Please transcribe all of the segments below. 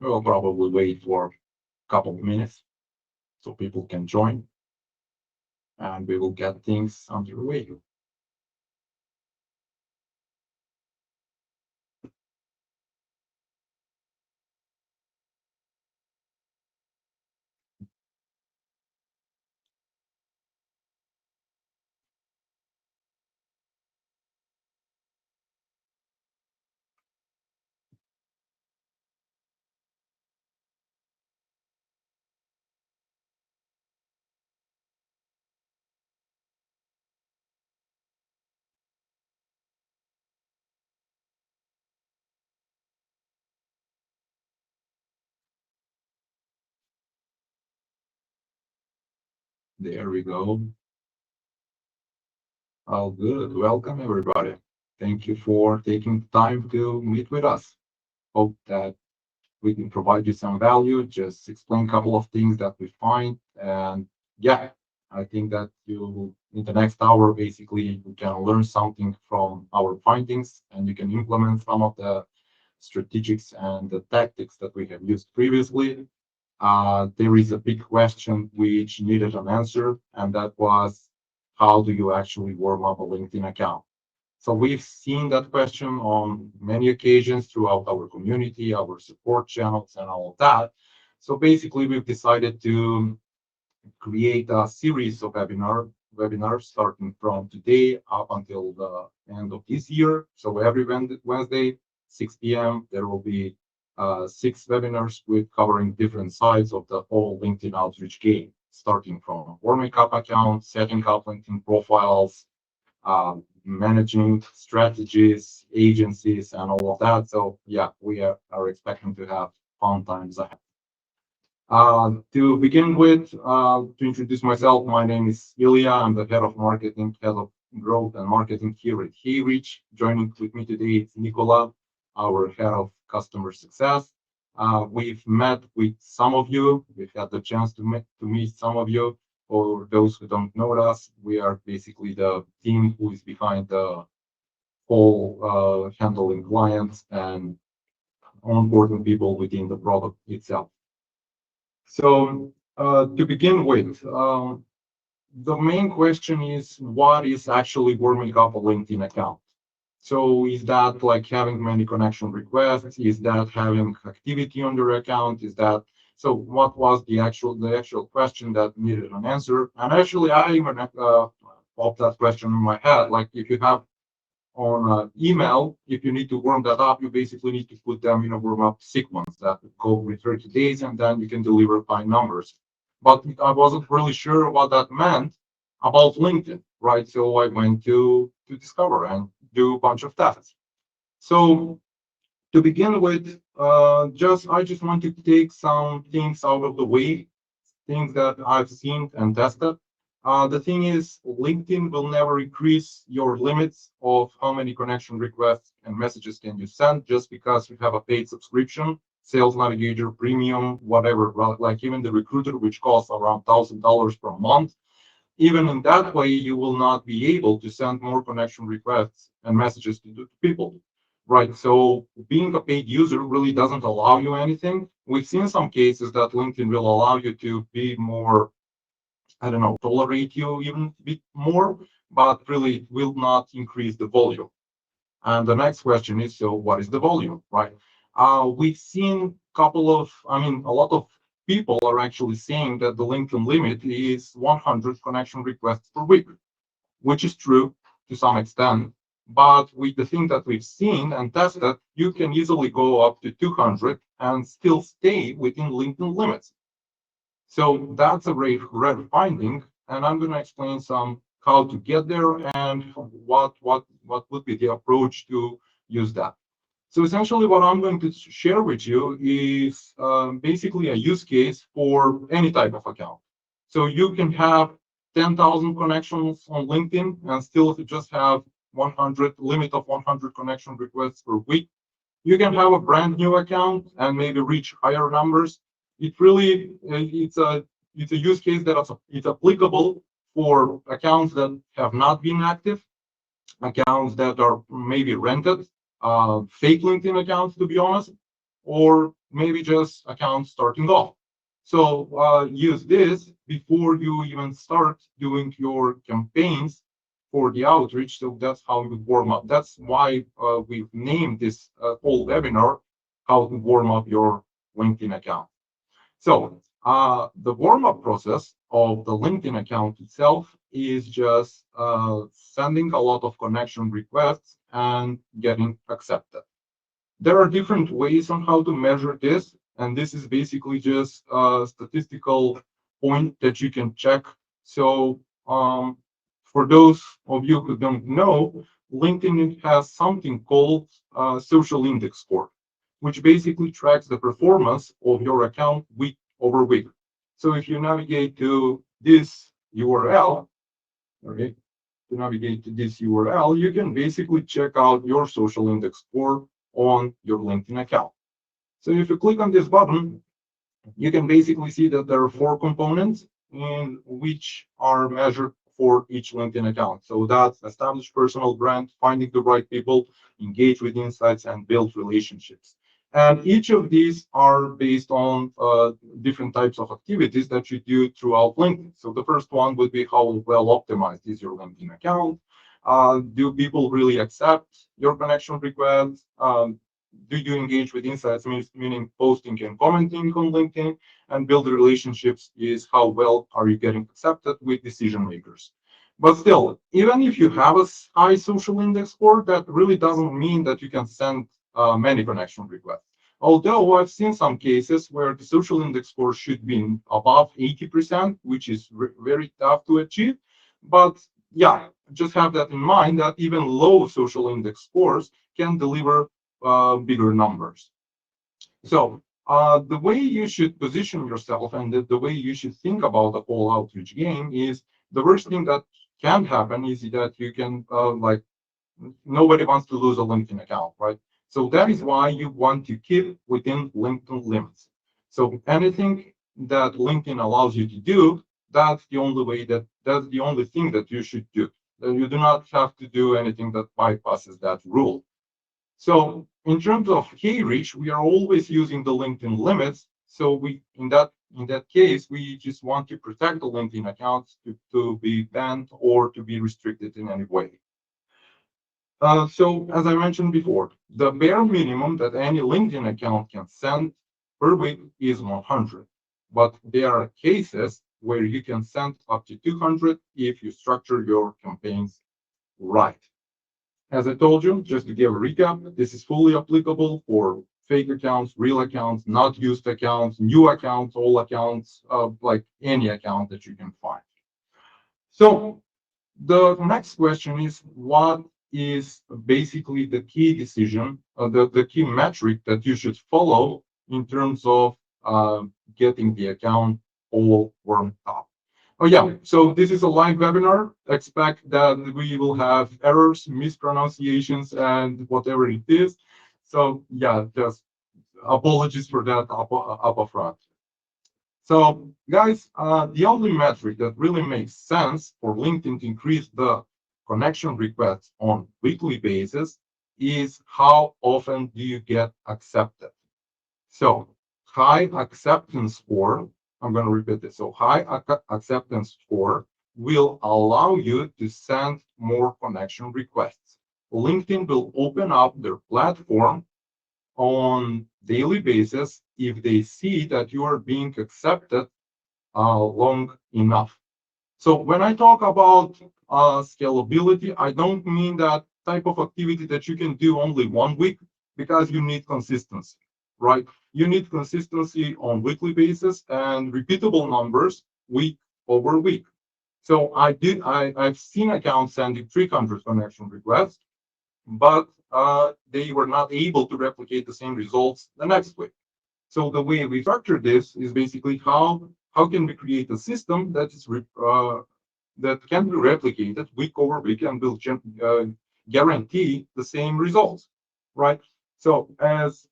We'll probably wait for a couple of minutes so people can join, and we will get things underway. There we go. All good. Welcome, everybody. Thank you for taking time to meet with us. Hope that we can provide you some value, just explain a couple of things that we find. And yeah, I think that you, in the next hour, basically, you can learn something from our findings and you can implement some of the strategics and the tactics that we have used previously. There is a big question which needed an answer, and that was, how do you actually warm up a LinkedIn account? So we've seen that question on many occasions throughout our community, our support channels, and all of that. So basically, we've decided to create a series of webinars starting from today up until the end of this year. So every Wednesday, 6 p.m., there will be 6 webinars with covering different sides of the whole LinkedIn outreach game, starting from warming up accounts, setting up LinkedIn profiles, managing strategies, agencies, and all of that. So yeah, we are expecting to have fun times ahead. To begin with, to introduce myself, my name is Ilya. I'm the head of marketing, head of growth and marketing here at HeyReach. Joining with me today is Nicola, our head of customer success. We've met with some of you. We've had the chance to meet some of you. For those who don't know us, we are basically the team who is behind the whole handling clients and onboarding people within the product itself. So to begin with, the main question is, what is actually warming up a LinkedIn account? So is that like having many connection requests? Is that having activity on your account? Is that so? What was the actual question that needed an answer? And actually, I even popped that question in my head. Like if you have on email, if you need to warm that up, you basically need to put them in a warm up sequence that would go with 30 days, and then you can deliver by numbers. But I wasn't really sure what that meant about LinkedIn, right? So I went to discover and do a bunch of tests. So to begin with, I just want to take some things out of the way, things that I've seen and tested. The thing is, LinkedIn will never increase your limits of how many connection requests and messages can you send just because you have a paid subscription, Sales Navigator, Premium, whatever, like even the Recruiter, which costs around $1,000 per month. Even in that way, you will not be able to send more connection requests and messages to people. Right. So being a paid user really doesn't allow you anything. We've seen some cases that LinkedIn will allow you to be more, I don't know, tolerate you even a bit more, but really will not increase the volume. And the next question is, so what is the volume, right? We've seen a lot of people are actually saying that the LinkedIn limit is 100 connection requests per week, which is true to some extent. But with the thing that we've seen and tested, you can easily go up to 200 and still stay within LinkedIn limits. So that's a rare finding, and I'm going to explain some how to get there and what would be the approach to use that. So essentially, what I'm going to share with you is basically a use case for any type of account. So you can have 10,000 connections on LinkedIn and still just have 100 limit of 100 connection requests per week. You can have a brand new account and maybe reach higher numbers. It's a use case that it's applicable for accounts that have not been active, accounts that are maybe rented, fake LinkedIn accounts, to be honest, or maybe just accounts starting off. So use this before you even start doing your campaigns for the outreach. So that's how you warm up. That's why we've named this whole webinar, how to warm up your LinkedIn account. So the warm-up process of the LinkedIn account itself is just sending a lot of connection requests and getting accepted. There are different ways on how to measure this, and this is basically just a statistical point that you can check. So for those of you who don't know, LinkedIn has something called social index score, which basically tracks the performance of your account week over week. So if you navigate to this URL, okay, to navigate to this URL, you can basically check out your social index score on your LinkedIn account. So if you click on this button, you can basically see that there are 4 components in which are measured for each LinkedIn account. So that's establish personal brand, finding the right people, engage with insights, and build relationships. And each of these are based on different types of activities that you do throughout LinkedIn. So the first one would be how well optimized is your LinkedIn account? Do people really accept your connection requests? Do you engage with insights, meaning posting and commenting on LinkedIn, and build relationships is how well are you getting accepted with decision makers. But still, even if you have a high social index score, that really doesn't mean that you can send many connection requests. Although I've seen some cases where the social index score should be above 80%, which is very tough to achieve. But yeah, just have that in mind that even low social index scores can deliver bigger numbers. So the way you should position yourself and the way you should think about the whole outreach game is the worst thing that can happen is that you can like nobody wants to lose a LinkedIn account, right? So that is why you want to keep within LinkedIn limits. So anything that LinkedIn allows you to do, that's the only way that's the only thing that you should do. You do not have to do anything that bypasses that rule. So in terms of HeyReach, we are always using the LinkedIn limits. So we in that case, we just want to protect the LinkedIn accounts to be banned or to be restricted in any way. So as I mentioned before, the bare minimum that any LinkedIn account can send per week is 100. But there are cases where you can send up to 200 if you structure your campaigns right. As I told you, just to give a recap, this is fully applicable for fake accounts, real accounts, not used accounts, new accounts, all accounts, like any account that you can find. So the next question is, what is basically the key decision, the key metric that you should follow in terms of getting the account all warmed up? Oh yeah, so this is a live webinar. Expect that we will have errors, mispronunciations, and whatever it is. So yeah, just apologies for that up front. So guys, the only metric that really makes sense for LinkedIn to increase the connection requests on weekly basis is how often do you get accepted. So high acceptance score, I'm going to repeat this. So high acceptance score will allow you to send more connection requests. LinkedIn will open up their platform on daily basis if they see that you are being accepted long enough. So when I talk about scalability, I don't mean that type of activity that you can do only 1 week, because you need consistency, right? You need consistency on weekly basis and repeatable numbers week over week. So I've seen accounts sending 300 connection requests, but they were not able to replicate the same results the next week. So the way we structure this is basically how can we create a system that is that can be replicated week over week and will guarantee the same results, right? So as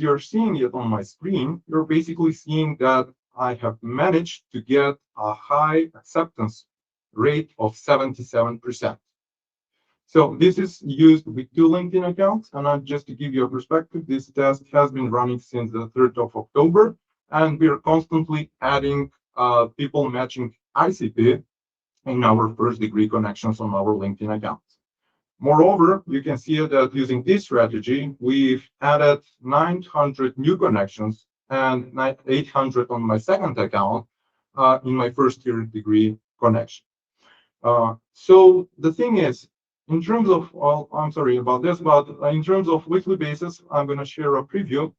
you're seeing it on my screen, you're basically seeing that I have managed to get a high acceptance rate of 77%. So this is used with 2 LinkedIn accounts, and just to give you a perspective, this test has been running since the 3rd of October, and we are constantly adding people matching ICP in our first degree connections on our LinkedIn accounts. Moreover, you can see that using this strategy, we've added 900 new connections and 800 on my second account in my first year degree connection. So the thing is, in terms of, well, I'm sorry about this, but in terms of weekly basis, I'm going to share a preview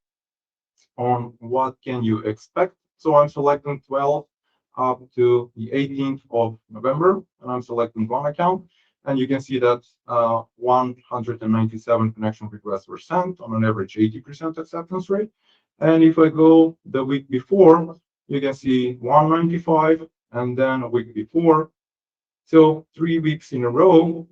on what can you expect. So I'm selecting 12 up to the 18th of November, and I'm selecting one account. And you can see that 197 connection requests were sent on an average 80% acceptance rate. And if I go the week before, you can see 195, and then a week before. So 3 weeks in a row,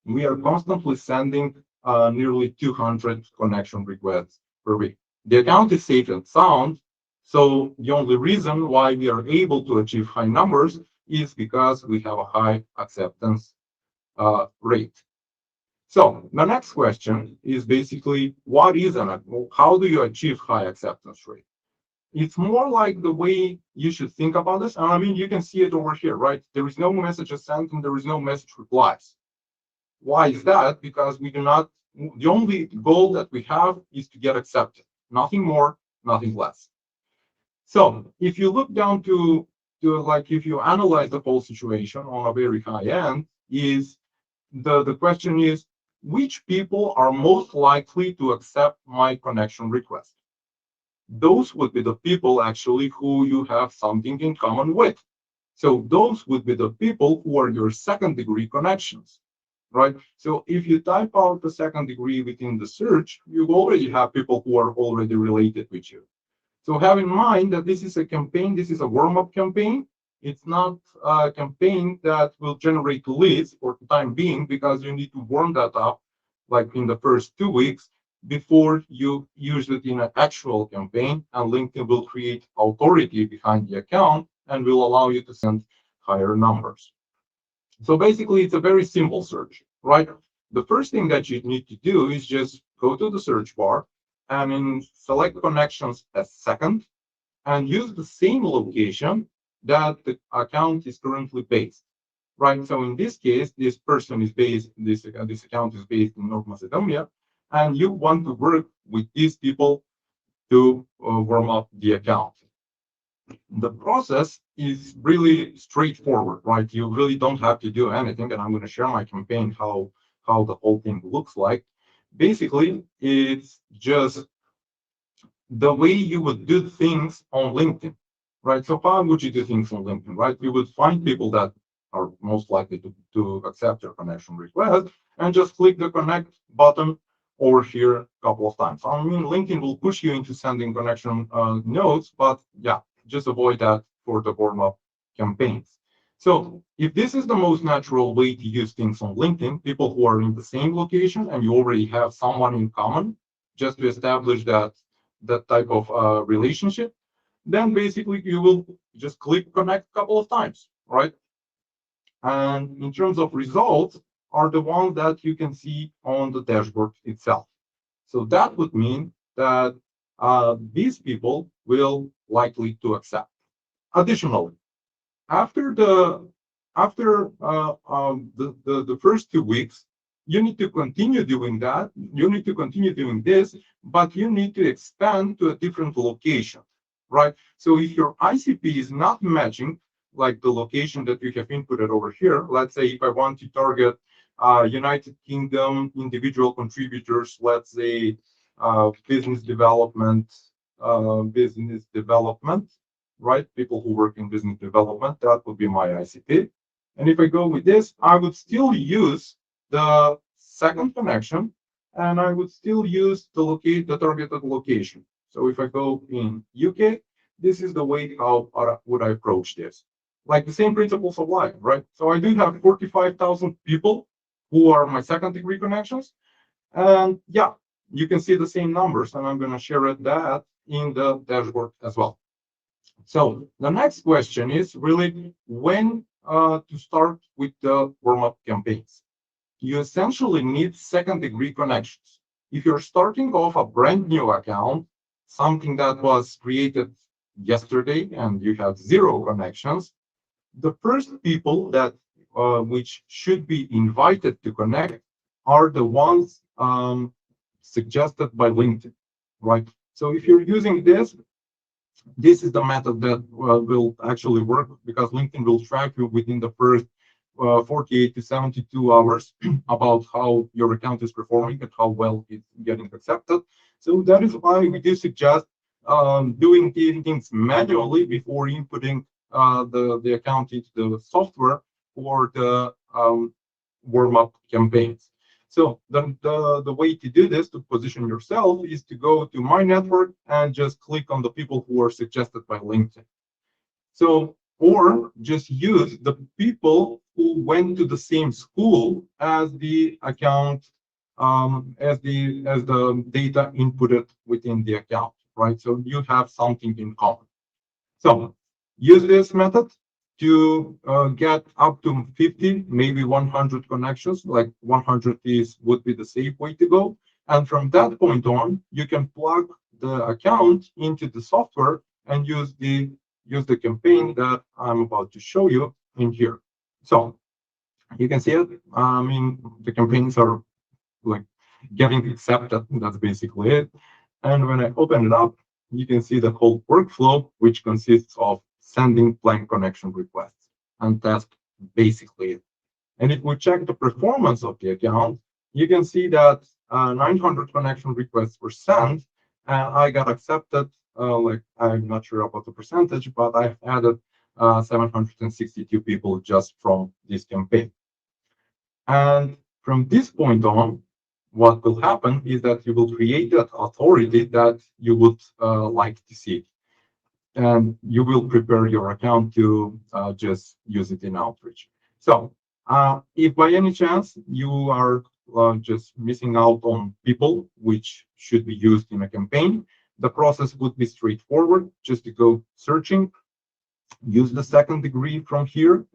we are constantly sending nearly 200 connection requests per week. The account is safe and sound, so the only reason why we are able to achieve high numbers is because we have a high acceptance rate. So the next question is basically, what is how do you achieve high acceptance rate? It's more like the way you should think about this. And I mean, you can see it over here, right? There is no messages sent and there is no message replies. Why is that? Because we do not, the only goal that we have is to get accepted. Nothing more, nothing less. So if you look down to like, if you analyze the whole situation on a very high end, is the question is, which people are most likely to accept my connection request? Those would be the people actually who you have something in common with. So those would be the people who are your second degree connections, right? So if you type out the second degree within the search, you already have people who are already related with you. So have in mind that this is a campaign, this is a warm-up campaign. It's not a campaign that will generate leads for the time being, because you need to warm that up like in the first 2 weeks before you use it in an actual campaign, and LinkedIn will create authority behind the account and will allow you to send higher numbers. So basically, it's a very simple search, right? The first thing that you need to do is just go to the search bar and select connections as second, and use the same location that the account is currently based, right? So in this case, this person is based, this account is based in North Macedonia, and you want to work with these people to warm up the account. The process is really straightforward, right? You really don't have to do anything, and I'm going to share my campaign, how the whole thing looks like. Basically, it's just the way you would do things on LinkedIn, right? So how would you do things on LinkedIn, right? You would find people that are most likely to accept your connection request, and just click the connect button over here a couple of times. I mean, LinkedIn will push you into sending connection notes, but yeah, just avoid that for the warm-up campaigns. So if this is the most natural way to use things on LinkedIn, people who are in the same location and you already have someone in common, just to establish that type of relationship, then basically you will just click connect a couple of times, right? And in terms of results, are the ones that you can see on the dashboard itself. So that would mean that these people will likely to accept. Additionally, after the first 2 weeks, you need to continue doing that. You need to continue doing this, but you need to expand to a different location, right? So if your ICP is not matching, like the location that you have inputted over here, let's say if I want to target United Kingdom individual contributors, let's say business development, right? People who work in business development, that would be my ICP. And if I go with this, I would still use the second connection, and I would still use the targeted location. So if I go in UK, this is the way how would I approach this. Like the same principles apply, right? So I do have 45,000 people who are my second degree connections. And yeah, you can see the same numbers, and I'm going to share that in the dashboard as well. So the next question is really when to start with the warm-up campaigns. you essentially need second-degree connections. If you're starting off a brand new account, something that was created yesterday and you have 0 connections, the first people that which should be invited to connect are the ones suggested by LinkedIn, right? So if you're using this is the method that will actually work, because LinkedIn will track you within the first 48 to 72 hours about how your account is performing and how well it's getting accepted. So that is why we do suggest doing these things manually before inputting the account into the software for the warm-up campaigns. So the way to do this, to position yourself, is to go to My Network and just click on the people who are suggested by LinkedIn. So, or just use the people who went to the same school as the account, as the data inputted within the account, right? So you have something in common. So use this method to get up to 50, maybe 100 connections. Like 100 would be the safe way to go. And from that point on, you can plug the account into the software and use the campaign that I'm about to show you in here. So you can see it. I mean, the campaigns are like getting accepted. That's basically it. And when I open it up, you can see the whole workflow, which consists of sending blank connection requests. And that's basically it. And if we check the performance of the account, you can see that 900 connection requests were sent, and I got accepted. Like, I'm not sure about the percentage, but I've added 762 people just from this campaign. And from this point on, what will happen is that you will create that authority that you would like to see. And you will prepare your account to just use it in outreach. So if by any chance you are just missing out on people which should be used in a campaign, the process would be straightforward. Just to go searching, use the second degree from here,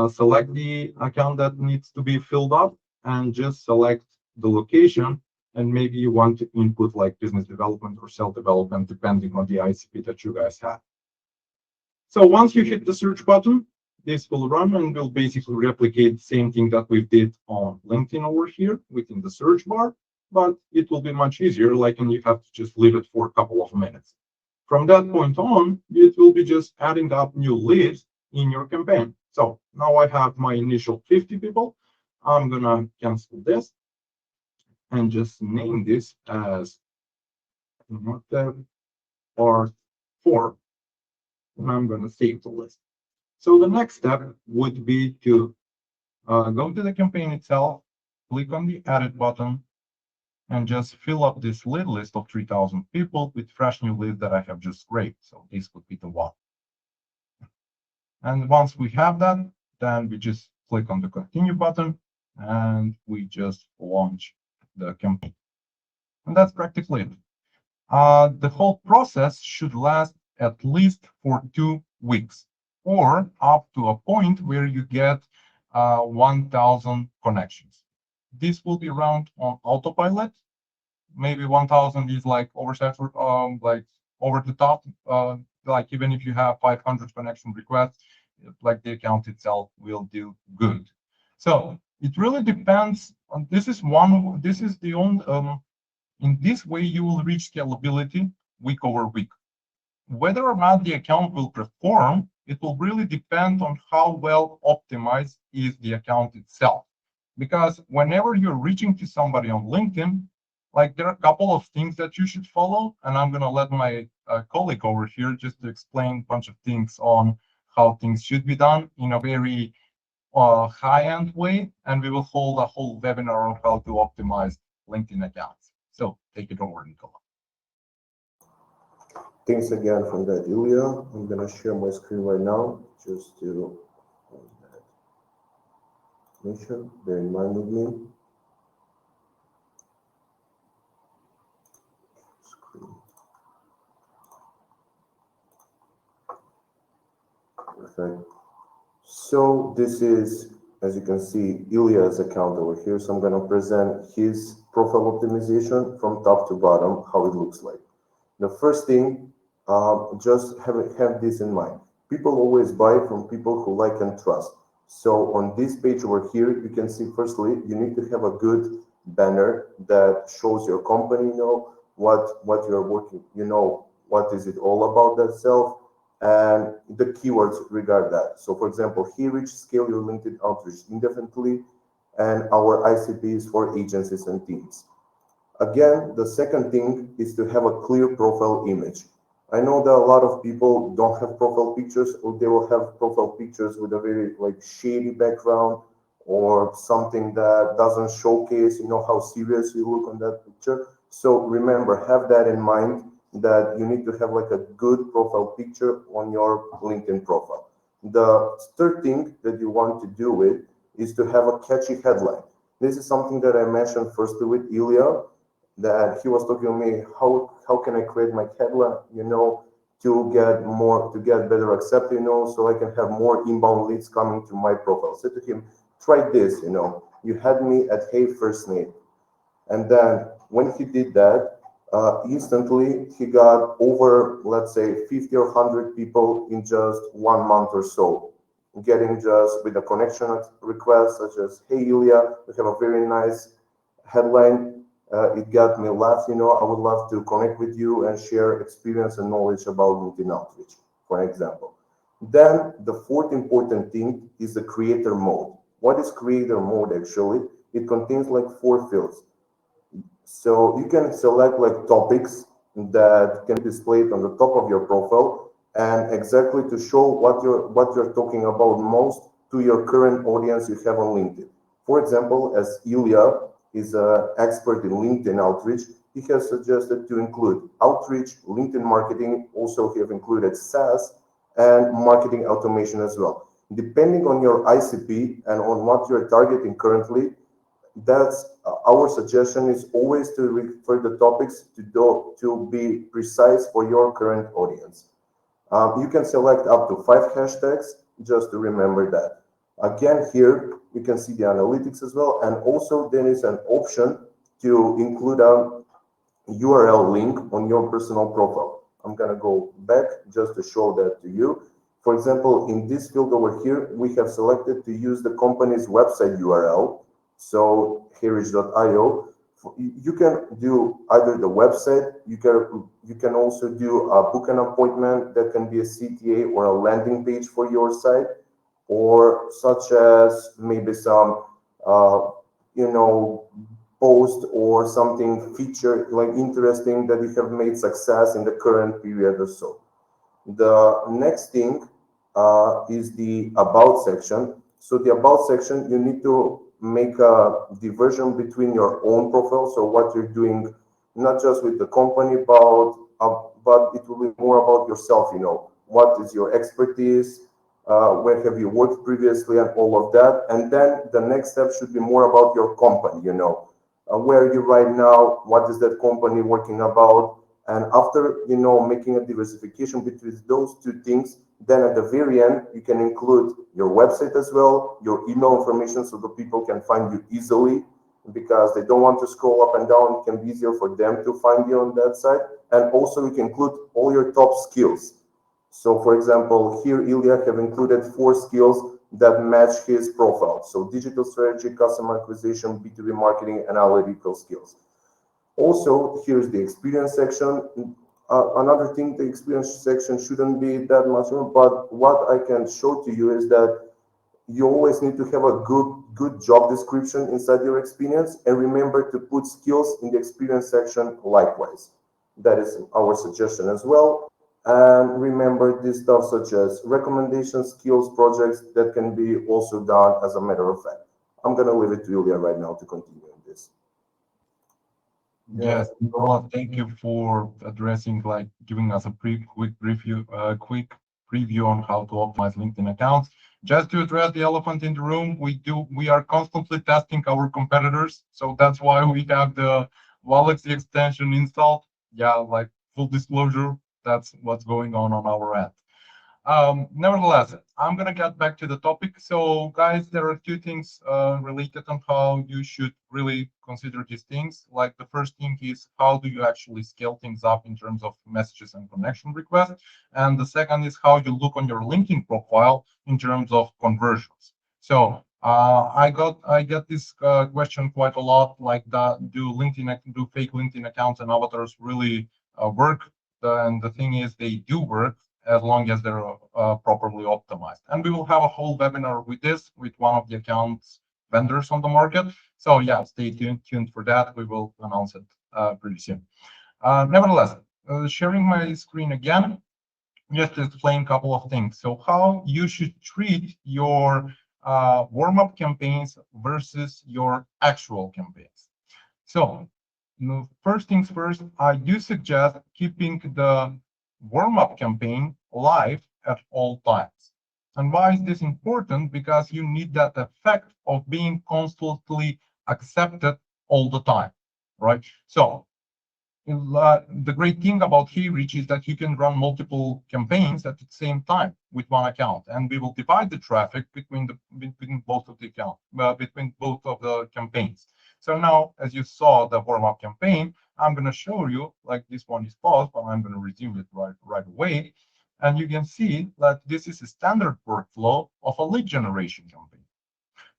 select the account that needs to be filled up, and just select the location. And maybe you want to input like business development or self-development, depending on the ICP that you guys have. So once you hit the search button, this will run and will basically replicate the same thing that we did on LinkedIn over here within the search bar, but it will be much easier, like, and you have to just leave it for a couple of minutes. From that point on, it will be just adding up new leads in your campaign. So now I have my initial 50 people. I'm gonna cancel this and just name this as part 4. And I'm gonna save the list. So the next step would be to go to the campaign itself, click on the edit button, and just fill up this lead list of 3,000 people with fresh new leads that I have just scraped. So this would be the one. And once we have that, then we just click on the continue button and we just launch the campaign. And that's practically it. The whole process should last at least for 2 weeks, or up to a point where you get 1,000 connections. This will be run on autopilot. Maybe 1,000 is like oversaturated, like over the top. Like even if you have 500 connection requests, like the account itself will do good. So it really depends on. This is the only. In this way, you will reach scalability week over week. Whether or not the account will perform, it will really depend on how well optimized is the account itself. Because whenever you're reaching to somebody on LinkedIn, like there are a couple of things that you should follow, and I'm gonna let my colleague over here just to explain a bunch of things on how things should be done in a very high-end way, and we will hold a whole webinar on how to optimize LinkedIn accounts. So take it over, Nicola. Thanks again for that, Ilya. I'm going to share my screen right now just to make sure, bear in mind with me. Screen. Perfect. So this is as you can see, Ilya's account over here. So I'm going to present his profile optimization from top to bottom, how it looks like. The first thing, just have this in mind. People always buy from people who like and trust. So on this page over here, you can see firstly, you need to have a good banner that shows your company, what you're working, what is it all about that self, and the keywords regard that. So for example, HeyReach, scale your LinkedIn outreach indefinitely, and our ICPs for agencies and teams. Again, the second thing is to have a clear profile image. I know that a lot of people don't have profile pictures, or they will have profile pictures with a very like shady background or something that doesn't showcase, how serious you look on that picture. So remember, have that in mind that you need to have like a good profile picture on your LinkedIn profile. The third thing that you want to do it is to have a catchy headline. This is something that I mentioned firstly with Ilya, that he was talking to me, how can I create my headline, to get better accepted, so I can have more inbound leads coming to my profile. I said to him, try this, you had me at Hey First Name. And then when he did that, instantly he got over, let's say, 50 or 100 people in just 1 month or so, getting just with a connection request such as, hey Ilya, we have a very nice headline. It got me laugh, I would love to connect with you and share experience and knowledge about LinkedIn outreach, for example. Then the fourth important thing is the creator mode. What is creator mode actually? It contains like 4 fields. So you can select like topics that can be displayed on the top of your profile and exactly to show what you're talking about most to your current audience you have on LinkedIn. For example, as Ilya is an expert in LinkedIn outreach, he has suggested to include outreach, LinkedIn marketing. Also, he have included SaaS and marketing automation as well. Depending on your ICP and on what you're targeting currently, that's our suggestion is always to refer the topics to be precise for your current audience. You can select up to 5 hashtags, just to remember that. Again, here you can see the analytics as well, and also there is an option to include a URL link on your personal profile. I'm gonna go back just to show that to you. For example, in this field over here, we have selected to use the company's website URL. So HeyReach.io. You can do either the website, you can also do a book an appointment that can be a CTA or a landing page for your site, or such as maybe some post or something feature like interesting that you have made success in the current period or so. The next thing is the about section. So the about section, you need to make a diversion between your own profile. So what you're doing, not just with the company, but it will be more about yourself. What is your expertise? Where have you worked previously, and all of that. And then the next step should be more about your company. Where are you right now? What is that company working about? And after, making a diversification between those two things, then at the very end, you can include your website as well, your email information so the people can find you easily because they don't want to scroll up and down. It can be easier for them to find you on that side. And also you can include all your top skills. So for example, here Ilya have included 4 skills that match his profile. So digital strategy, customer acquisition, B2B marketing, analytical skills. Also, here's the experience section. Another thing, the experience section shouldn't be that much, but what I can show to you is that you always need to have a good job description inside your experience, and remember to put skills in the experience section likewise. That is our suggestion as well. And remember this stuff such as recommendations, skills, projects that can be also done as a matter of fact. I'm going to leave it to Ilya right now to continue on this. Yes, Nicola, thank you for addressing, giving us a quick preview on how to optimize LinkedIn accounts. Just to address the elephant in the room, we are constantly testing our competitors, so that's why we have the Walex extension installed. Yeah, full disclosure, that's what's going on our end. Nevertheless, I'm gonna get back to the topic. So, guys, there are two things related on how you should really consider these things. Like the first thing is how do you actually scale things up in terms of messages and connection requests, and the second is how you look on your LinkedIn profile in terms of conversions. So, I get this question quite a lot. Like, do fake LinkedIn accounts and avatars really work? And the thing is, they do work as long as they're properly optimized. And we will have a whole webinar with this, with one of the accounts vendors on the market. So yeah, stay tuned for that. We will announce it pretty soon. Nevertheless, sharing my screen again, just to explain a couple of things. So how you should treat your warm-up campaigns versus your actual campaigns. So first things first, I do suggest keeping the warm-up campaign live at all times. And why is this important? Because you need that effect of being constantly accepted all the time, right? So the great thing about HeyReach is that you can run multiple campaigns at the same time with one account, and we will divide the traffic between both of the between both of the campaigns. So now, as you saw the warm-up campaign, I'm going to show you, like this one is paused, but I'm going to resume it right away, and you can see that this is a standard workflow of a lead generation campaign.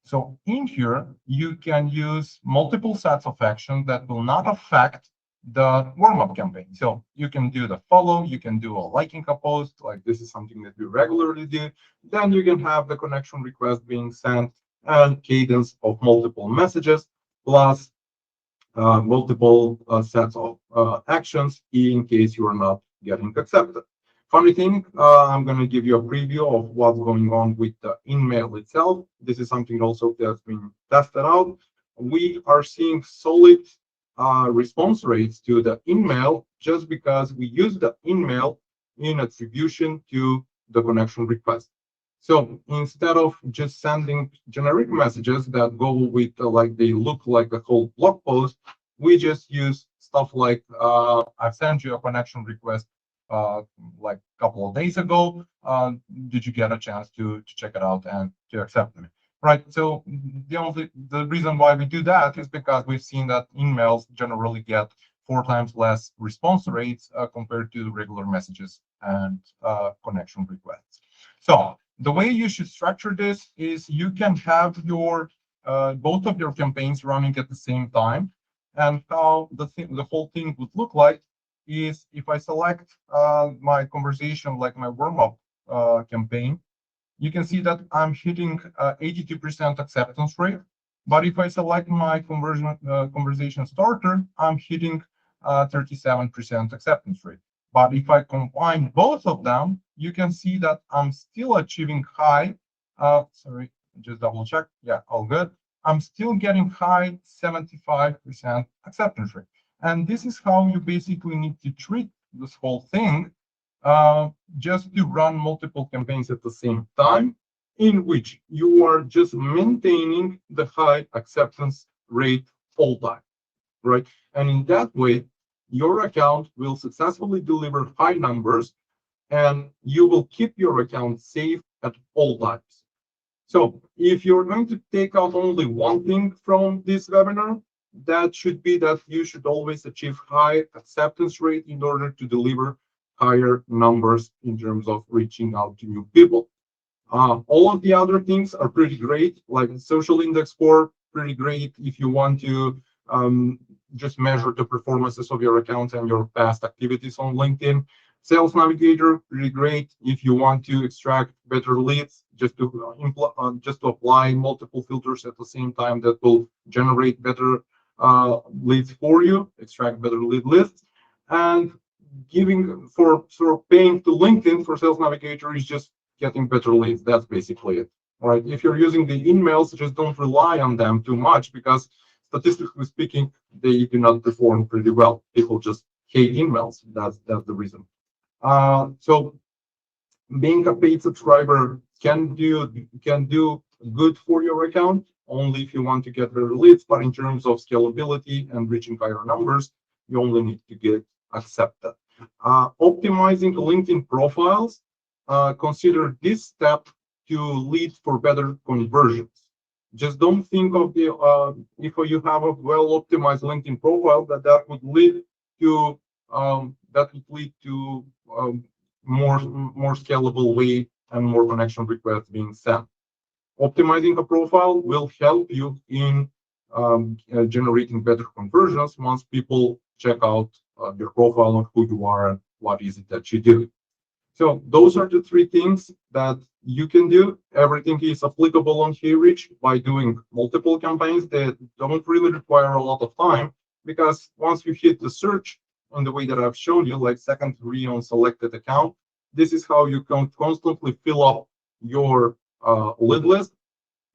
So in here, you can use multiple sets of actions that will not affect the warm-up campaign. So you can do the follow, you can do a liking a post, like this is something that we regularly do. Then you can have the connection request being sent and cadence of multiple messages plus multiple sets of actions in case you are not getting accepted. Funny thing, I'm going to give you a preview of what's going on with the email itself. This is something also that's been tested out. We are seeing solid response rates to the email just because we use the email in attribution to the connection request. So instead of just sending generic messages that go with like they look like a whole blog post, we just use stuff like I've sent you a connection request like a couple of days ago. Did you get a chance to check it out and to accept me? Right. So the reason why we do that is because we've seen that emails generally get 4 times less response rates compared to regular messages and connection requests. So the way you should structure this is you can have your both of your campaigns running at the same time, and how the whole thing would look like is if I select my conversation, like my warm-up campaign, you can see that I'm hitting 82% acceptance rate. But if I select my conversation starter, I'm hitting 37% acceptance rate. But if I combine both of them, you can see that I'm still achieving high. Sorry, just double check. Yeah, all good. I'm still getting high 75% acceptance rate. And this is how you basically need to treat this whole thing, just to run multiple campaigns at the same time, in which you are just maintaining the high acceptance rate all time, right? And in that way, your account will successfully deliver high numbers and you will keep your account safe at all times. So if you're going to take out only one thing from this webinar, that should be that you should always achieve high acceptance rate in order to deliver higher numbers in terms of reaching out to new people. All of the other things are pretty great, like social index score, pretty great if you want to just measure the performances of your account and your past activities on LinkedIn. Sales Navigator, really great if you want to extract better leads, just to apply multiple filters at the same time that will generate better leads for you, extract better lead lists. And giving for sort of paying to LinkedIn for Sales Navigator is just getting better leads. That's basically it. All right. If you're using the emails, just don't rely on them too much because statistically speaking, they do not perform pretty well. People just hate emails. That's the reason. So being a paid subscriber can do good for your account only if you want to get better leads. But in terms of scalability and reaching higher numbers, you only need to get accepted. Optimizing LinkedIn profiles. consider this step to lead for better conversions. Just don't think of the if you have a well-optimized LinkedIn profile that would lead to more scalable way and more connection requests being sent. Optimizing a profile will help you in generating better conversions once people check out your profile on who you are and what is it that you do. So those are the three things that you can do. Everything is applicable on HeyReach by doing multiple campaigns that don't really require a lot of time, because once you hit the search in the way that I've shown you, like secondary on selected account, this is how you can constantly fill up your lead list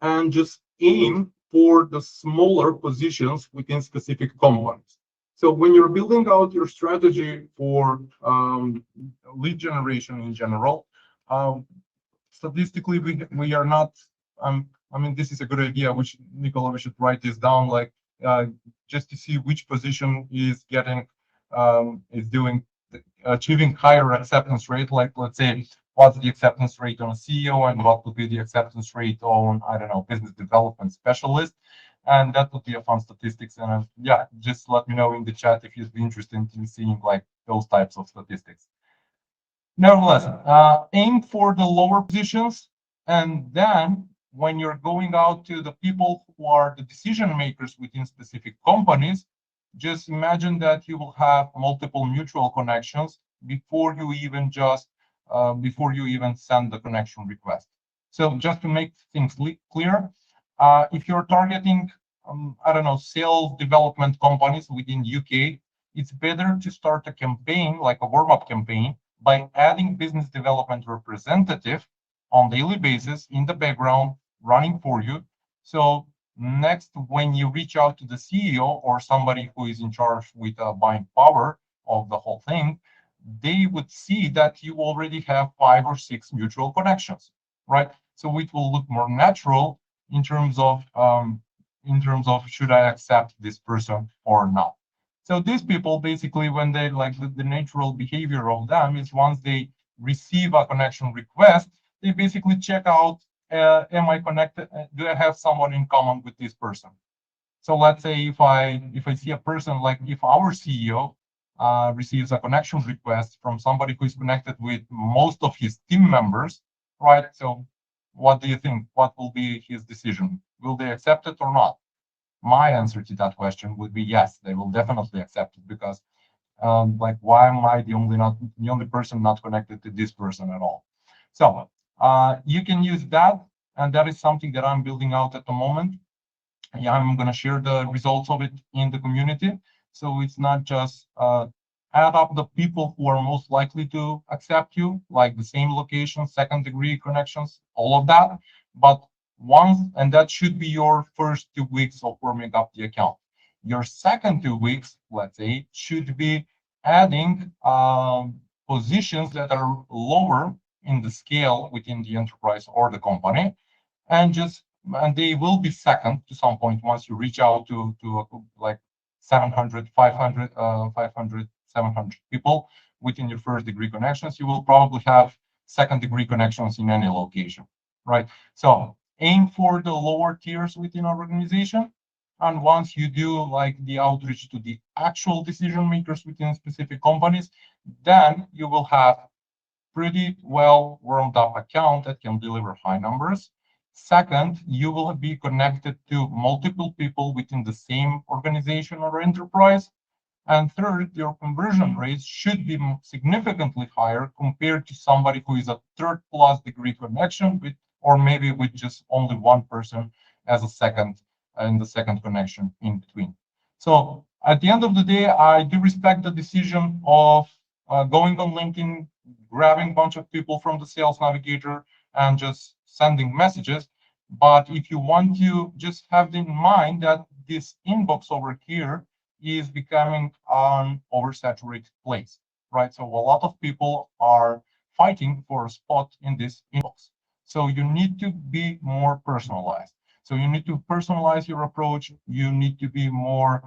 and just aim for the smaller positions within specific companies. So when you're building out your strategy for lead generation in general, statistically, we are not. I mean, this is a good idea. Which Nicola, we should write this down, like just to see which position is getting achieving higher acceptance rate. Like, let's say, what's the acceptance rate on a CEO, and what would be the acceptance rate on, I don't know, business development specialist. And that would be a fun statistics. And yeah, just let me know in the chat if you'd be interested in seeing like those types of statistics. Nevertheless, aim for the lower positions, and then when you're going out to the people who are the decision makers within specific companies, just imagine that you will have multiple mutual connections before you even send the connection request. So just to make things clear, if you're targeting, I don't know, sales development companies within UK, it's better to start a campaign, like a warm-up campaign, by adding business development representative on daily basis in the background, running for you. So next, when you reach out to the CEO or somebody who is in charge with buying power of the whole thing, they would see that you already have 5 or 6 mutual connections, right? So it will look more natural in terms of should I accept this person or not. So these people basically, when they like the natural behavior of them is once they receive a connection request, they basically check out, am I connected? Do I have someone in common with this person? So let's say if I see a person, like if our CEO receives a connection request from somebody who is connected with most of his team members, right? So what do you think? What will be his decision? Will they accept it or not? My answer to that question would be yes, they will definitely accept it, because like, why am I the only person not connected to this person at all? So you can use that, and that is something that I'm building out at the moment. Yeah, I'm going to share the results of it in the community. So it's not just add up the people who are most likely to accept you, like the same location, second degree connections, all of that. But once, and that should be your first 2 weeks of warming up the account. Your second 2 weeks, let's say, should be adding positions that are lower in the scale within the enterprise or the company, and they will be second to some point once you reach out to like 700, 500, 500, 700 people within your first degree connections. You will probably have second degree connections in any location, right? So aim for the lower tiers within our organization. And once you do like the outreach to the actual decision makers within specific companies, then you will have pretty well warmed up account that can deliver high numbers. Second, you will be connected to multiple people within the same organization or enterprise. And third, your conversion rates should be significantly higher compared to somebody who is a third plus degree connection with, or maybe with just only one person as a second in the second connection in between. So at the end of the day, I do respect the decision of going on LinkedIn, grabbing a bunch of people from the sales navigator and just sending messages. But if you want to just have in mind that this inbox over here is becoming an oversaturated place, right? So a lot of people are fighting for a spot in this inbox. So you need to be more personalized. So you need to personalize your approach. You need to be more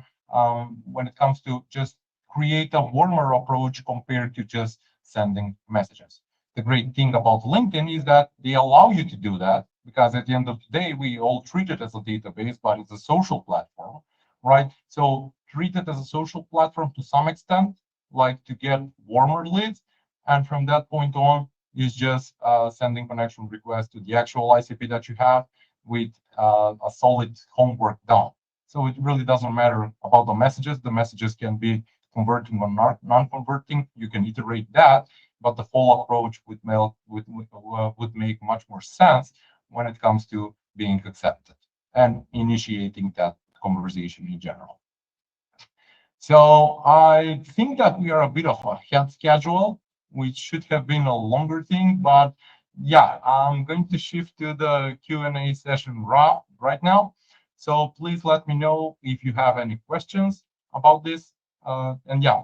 when it comes to just create a warmer approach compared to just sending messages. the great thing about LinkedIn is that they allow you to do that, because at the end of the day, we all treat it as a database, but it's a social platform, right? So treat it as a social platform to some extent, like to get warmer leads. And from that point on, is just sending connection requests to the actual ICP that you have with a solid homework done. So it really doesn't matter about the messages. The messages can be converting or non-converting. You can iterate that, but the full approach would make much more sense when it comes to being accepted and initiating that conversation in general. So I think that we are a bit of ahead schedule, which should have been a longer thing, but yeah, I'm going to shift to the Q&A session right now. So please let me know if you have any questions about this. And yeah,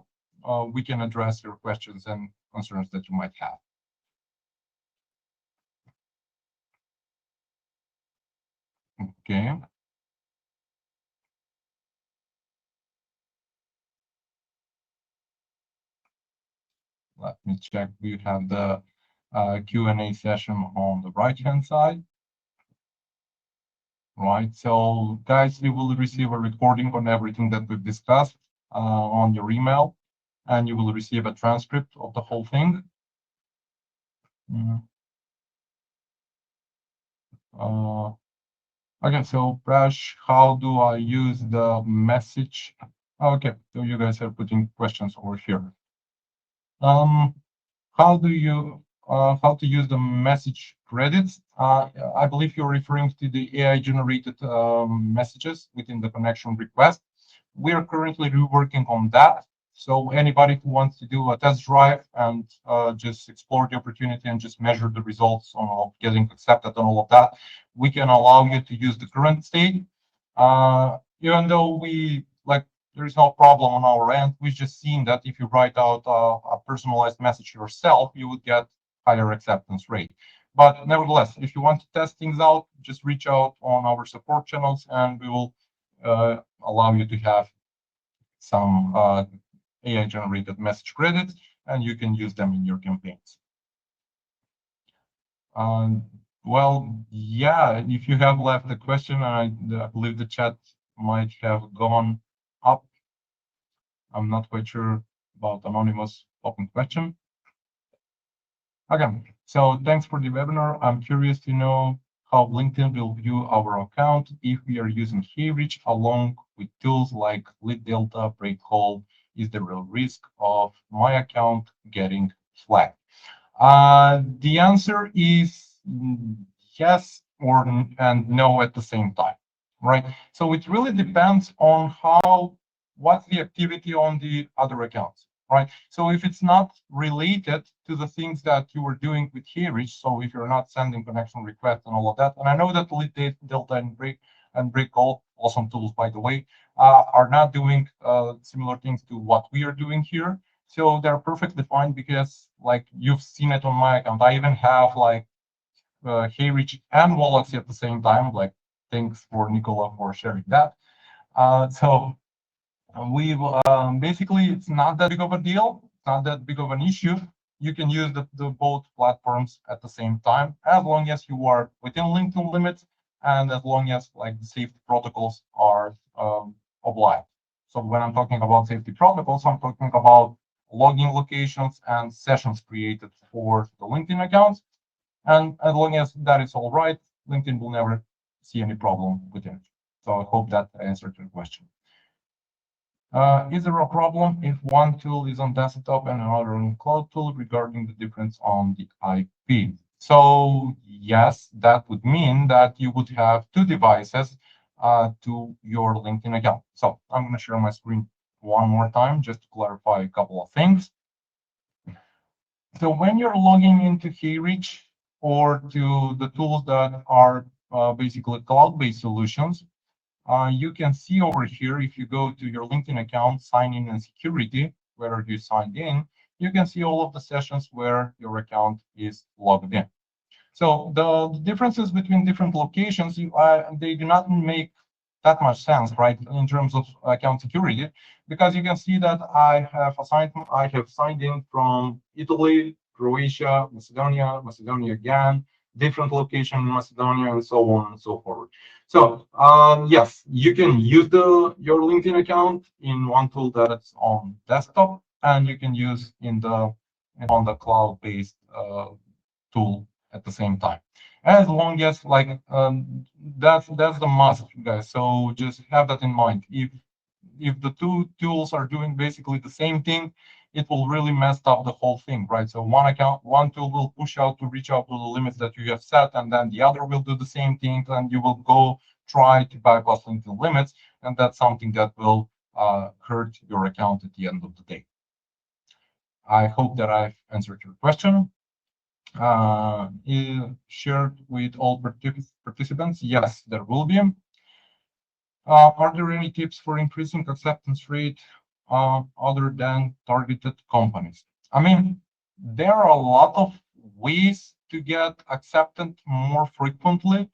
we can address your questions and concerns that you might have. Okay. Let me check. We have the Q&A session on the right-hand side. Right, so guys, you will receive a recording on everything that we've discussed on your email, and you will receive a transcript of the whole thing. Okay, so Prash, how do I use the message? Okay, so you guys are putting questions over here. How to use the message credits? I believe you're referring to the AI generated messages within the connection request. We are currently reworking on that. So anybody who wants to do a test drive and just explore the opportunity and just measure the results on getting accepted and all of that, we can allow you to use the current state. Even though there is no problem on our end, we've just seen that if you write out a personalized message yourself, you would get higher acceptance rate. But nevertheless, if you want to test things out, just reach out on our support channels and we will allow you to have some AI generated message credits and you can use them in your campaigns. Well, yeah, if you have left a question, I believe the chat might have gone up. I'm not quite sure about anonymous open question. Okay, so thanks for the webinar. I'm curious to know how LinkedIn will view our account if we are using HeyReach along with tools like Lead Delta, Breakhold. Is there a risk of my account getting flagged? The answer is yes and no at the same time, right? So it really depends on what's the activity on the other accounts, right? So if it's not related to the things that you were doing with HeyReach, so if you're not sending connection requests and all of that, and I know that Lead Delta and Breakhold, awesome tools by the way, are not doing similar things to what we are doing here. So they're perfectly fine because like you've seen it on my account. I even have like HeyReach and Wallachs at the same time. Like thanks for Nicola for sharing that. So we basically it's not that big of a deal, not that big of an issue. You can use the both platforms at the same time as long as you are within LinkedIn limits and as long as like the safety protocols are obliged. So when I'm talking about safety protocols, I'm talking about login locations and sessions created for the LinkedIn accounts. And as long as that is all right, LinkedIn will never see any problem with it. So I hope that answered your question. Is there a problem if one tool is on desktop and another on cloud tool regarding the difference on the IP? So yes, that would mean that you would have two devices to your LinkedIn account. So I'm going to share my screen one more time just to clarify a couple of things. So when you're logging into HeyReach or to the tools that are basically cloud-based solutions, you can see over here, if you go to your LinkedIn account, sign in and security, where you signed in, you can see all of the sessions where your account is logged in. So the differences between different locations, they do not make that much sense, right, in terms of account security, because you can see that I have signed in from Italy, Croatia, Macedonia, Macedonia again, different location in Macedonia, and so on and so forth. So yes, you can use your LinkedIn account in one tool that's on desktop, and you can use on the cloud-based tool at the same time. As long as like that's the must, guys. So just have that in mind. If the two tools are doing basically the same thing, it will really mess up the whole thing, right? So one tool will push out to reach out to the limits that you have set, and then the other will do the same thing, and you will go try to bypass LinkedIn limits, and that's something that will hurt your account at the end of the day. I hope that I've answered your question. Shared with all participants? Yes, there will be. Are there any tips for increasing acceptance rate other than targeted companies? I mean, there are a lot of ways to get accepted more frequently.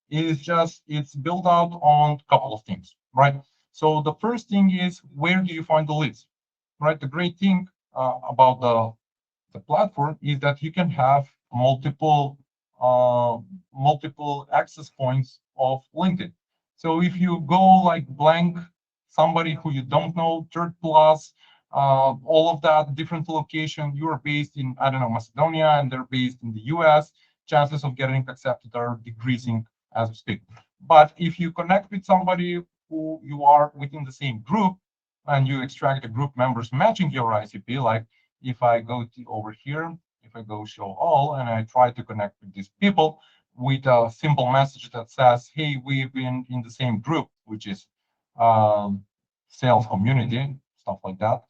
It's built out on a couple of things, right? So the first thing is, where do you find the leads, right? The great thing about the platform is that you can have uh, multiple access points of LinkedIn. So if you go like blank, somebody who you don't know, third plus, all of that different location, you are based in, I don't know, Macedonia, and they're based in the US, chances of getting accepted are decreasing as we speak. But if you connect with somebody who you are within the same group, and you extract the group members matching your ICP, like if I go to over here, if I go show all, and I try to connect with these people with a simple message that says, hey, we've been in the same group, which is um, sales community, stuff like that,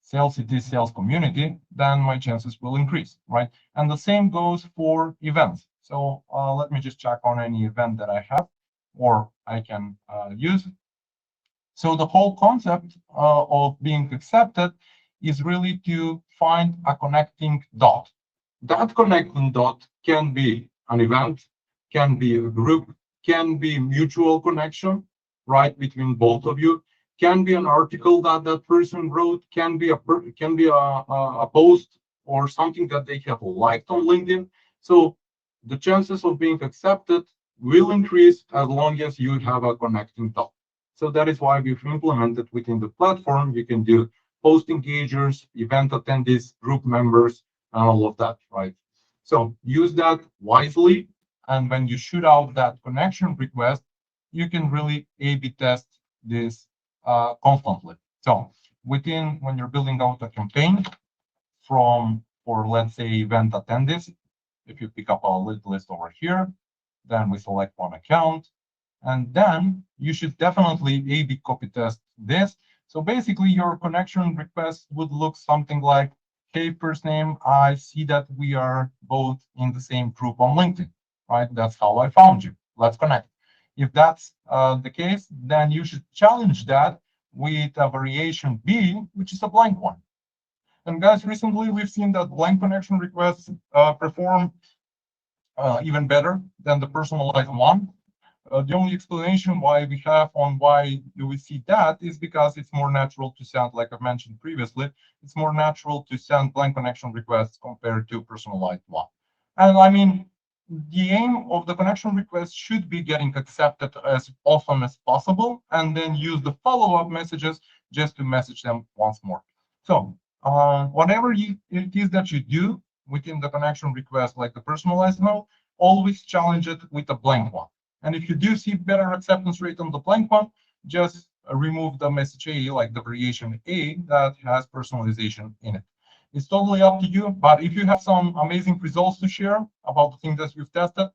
sales it is sales community, then my chances will increase, right? And the same goes for events. So let me just check on any event that I have or I can use. So the whole concept of being accepted is really to find a connecting dot. That connecting dot can be an event, can be a group, can be mutual connection, right, between both of you, can be an article that that person wrote, can be a post or something that they have liked on LinkedIn. So the chances of being accepted will increase as long as you have a connecting dot. So that is why we've implemented within the platform. You can do post engagers, event attendees, group members, and all of that, right? So use that wisely. And when you shoot out that connection request, you can really A/B test this constantly. So when you're building out a campaign for let's say event attendees, if you pick up a list over here, then we select one account, and then you should definitely A/B copy test this. So basically, your connection request would look something like, hey, first name, I see that we are both in the same group on LinkedIn, right? That's how I found you. Let's connect. If that's the case, then you should challenge that with a variation B, which is a blank one. And guys, recently we've seen that blank connection requests perform even better than the personalized one. The only explanation why we have on why do we see that is because it's more natural to send, like I mentioned previously, it's more natural to send blank connection requests compared to personalized one. And I mean, the aim of the connection request should be getting accepted as often as possible, and then use the follow-up messages just to message them once more. So whatever it is that you do within the connection request, like the personalized mode, always challenge it with a blank one. And if you do see better acceptance rate on the blank one, just remove the message A, like the variation A that has personalization in it. It's totally up to you, but if you have some amazing results to share about the things that you've tested,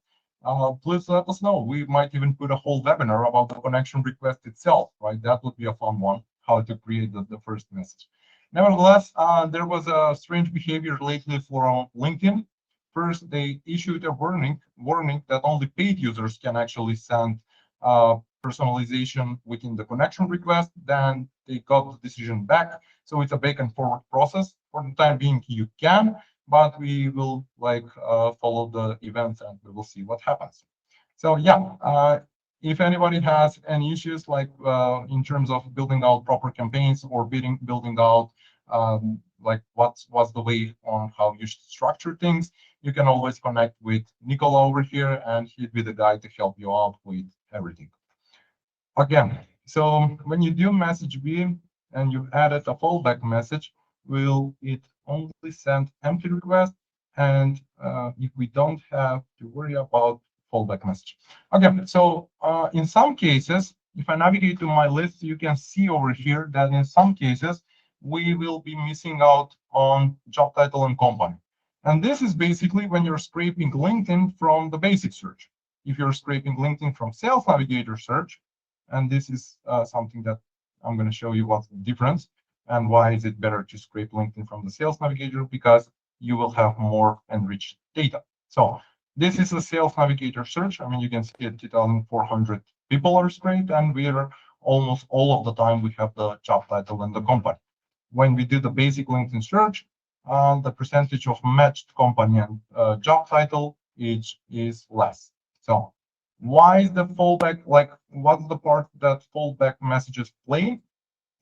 please let us know. We might even put a whole webinar about the connection request itself, right? That would be a fun one, how to create the first message. Nevertheless, there was a strange behavior lately for LinkedIn. First, they issued a warning that only paid users can actually send personalization within the connection request. Then they got the decision back. So it's a back and forward process. For the time being, you can, but we will follow the events and we will see what happens. So yeah, if anybody has any issues in terms of building out proper campaigns or building out like what's the way on how you should structure things, you can always connect with Nicola over here, and he'd be the guy to help you out with everything. Again, so when you do message B and you've added a fallback message, will it only send empty request, and if we don't have to worry about fallback message. Okay, so in some cases, if I navigate to my list, you can see over here that in some cases, we will be missing out on job title and company. And this is basically when you're scraping LinkedIn from the basic search. If you're scraping LinkedIn from Sales Navigator search, and this is something that I'm going to show you what's the difference and why is it better to scrape LinkedIn from the Sales Navigator, because you will have more enriched data. So this is a Sales Navigator search. I mean, you can see it 2,400 people are scraped, and we are almost all of the time we have the job title and the company. When we do the basic LinkedIn search, the percentage of matched company and job title is less. So why is the fallback, like what's the part that fallback messages play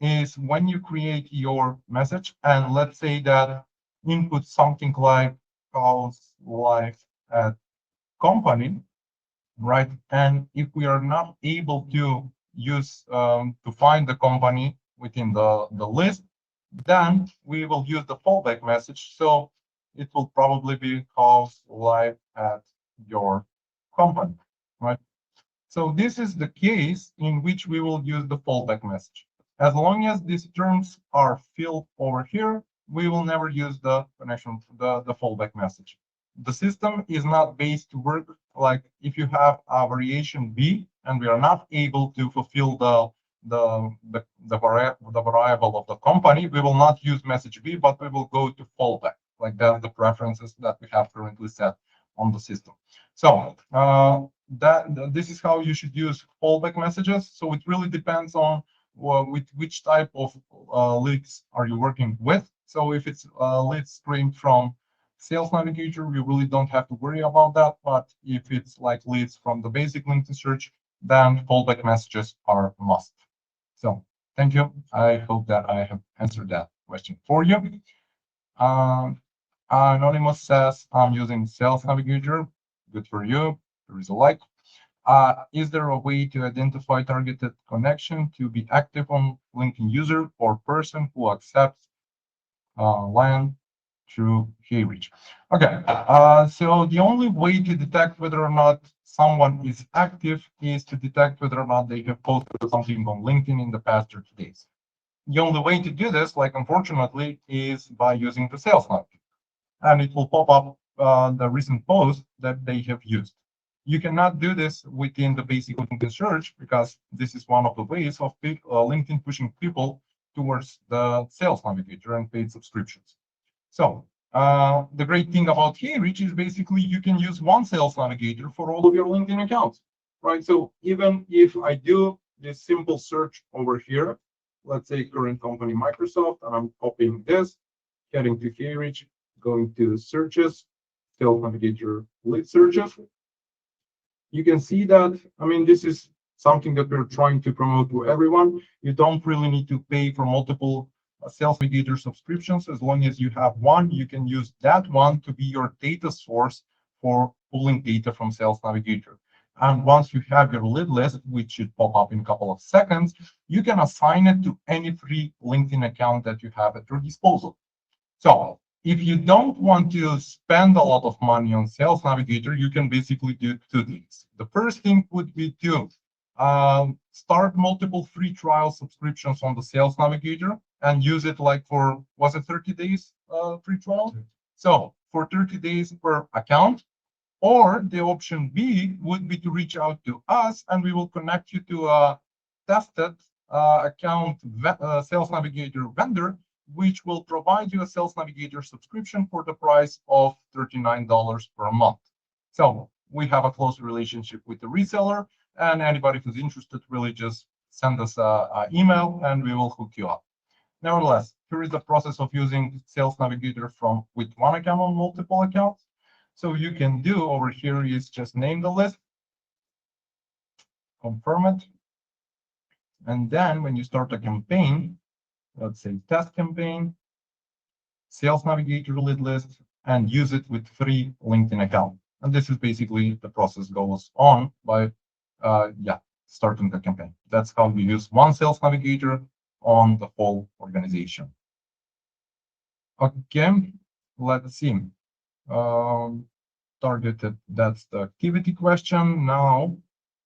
is when you create your message, and let's say that input something like calls live at company, right? And if we are not able to use to find the company within the list, then we will use the fallback message. So it will probably be calls live at your company, right? So this is the case in which we will use the fallback message. As long as these terms are filled over here, we will never use the connection, the fallback message. The system is not based to work like if you have a variation B and we are not able to fulfill the variable of the company, we will not use message B, but we will go to fallback. Like that's the preferences that we have currently set on the system. So this is how you should use fallback messages. So it really depends on with which type of leads are you working with. So if it's leads streamed from Sales Navigator, you really don't have to worry about that. But if it's like leads from the basic LinkedIn search, then fallback messages are a must. So thank you. I hope that I have answered that question for you. Anonymous says, I'm using Sales Navigator. Good for you. There is a like. Is there a way to identify targeted connection to be active on LinkedIn user or person who accepts LAN through HeyReach? Okay, so the only way to detect whether or not someone is active is to detect whether or not they have posted something on LinkedIn in the past 30 days. The only way to do this, like unfortunately, is by using the Sales Navigator, and it will pop up the recent post that they have used. You cannot do this within the basic LinkedIn search because this is one of the ways of LinkedIn pushing people towards the Sales Navigator and paid subscriptions. So the great thing about HeyReach is basically you can use one Sales Navigator for all of your LinkedIn accounts, right? So even if I do this simple search over here, let's say current company Microsoft, and I'm copying this, heading to HeyReach, going to searches, Sales Navigator lead searches. You can see that, I mean, this is something that we're trying to promote to everyone. You don't really need to pay for multiple Sales Navigator subscriptions. As long as you have one, you can use that one to be your data source for pulling data from Sales Navigator. And once you have your lead list, which should pop up in a couple of seconds, you can assign it to any free LinkedIn account that you have at your disposal. So if you don't want to spend a lot of money on Sales Navigator, you can basically do two things. The first thing would be to start multiple free trial subscriptions on the Sales Navigator and use it like for, was it 30 days free trial? So for 30 days per account. Or the option B would be to reach out to us and we will connect you to a tested account Sales Navigator vendor, which will provide you a Sales Navigator subscription for the price of $39 per month. So we have a close relationship with the reseller, and anybody who's interested really just send us an email and we will hook you up. Nevertheless, here is the process of using Sales Navigator with one account on multiple accounts. So you can do over here is just name the list, confirm it, and then when you start a campaign, let's say test campaign, Sales Navigator lead list, and use it with 3 LinkedIn accounts. And this is basically the process goes on by, starting the campaign. That's how we use one Sales Navigator on the whole organization. Okay, let's see. Targeted, that's the activity question. Now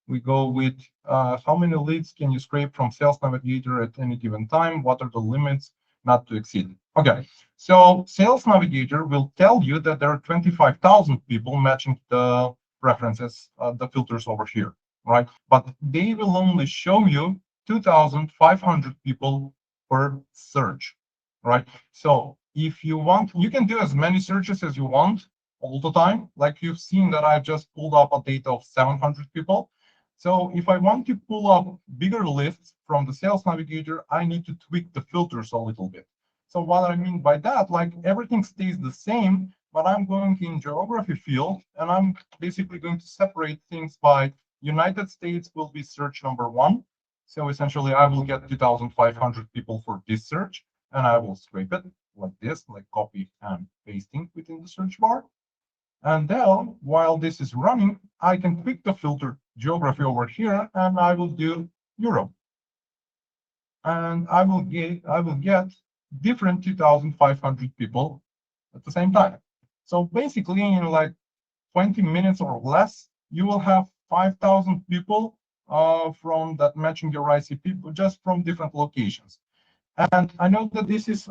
we go with how many leads can you scrape from Sales Navigator at any given time? What are the limits not to exceed? Okay, so Sales Navigator will tell you that there are 25,000 people matching the preferences, the filters over here, right? But they will only show you 2,500 people per search, right? So if you want, you can do as many searches as you want all the time. Like you've seen that I've just pulled up a data of 700 people. So if I want to pull up bigger lists from the Sales Navigator, I need to tweak the filters a little bit. So what I mean by that, like everything stays the same, but I'm going in geography field, and I'm basically going to separate things by United States will be search number 1. So essentially I will get 2,500 people for this search, and I will scrape it like this, like copy and pasting within the search bar. And then while this is running, I can pick the filter geography over here, and I will do Europe. And I will get different 2,500 people at the same time. So basically in like 20 minutes or less, you will have 5,000 people from that matching your ICP, just from different locations. And I know that this is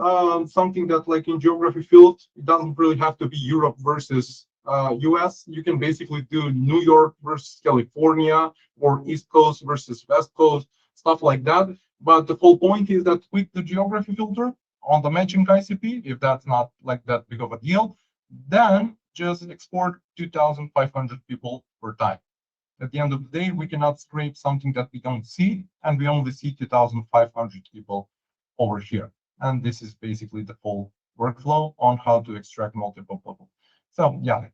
something that, like in geography field, it doesn't really have to be Europe versus US. You can basically do New York versus California, or East Coast versus West Coast, stuff like that. But the whole point is that with the geography filter on the matching ICP, if that's not like that big of a deal, then just export 2,500 people per time. At the end of the day, we cannot scrape something that we don't see, and we only see 2,500 people over here. And this is basically the whole workflow on how to extract multiple people. So yeah,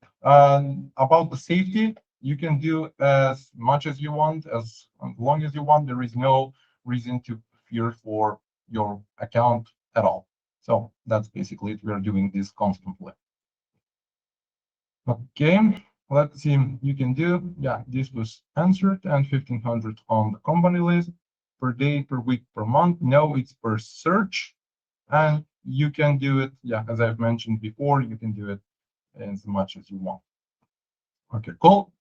about the safety, you can do as much as you want, as long as you want. There is no reason to fear for your account at all. So that's basically it. We are doing this constantly. Okay, let's see. You can do, yeah, this was answered, and 1,500 on the company list per day, per week, per month. No, it's per search. And you can do it, yeah, as I've mentioned before, you can do it as much as you want. Okay, cool.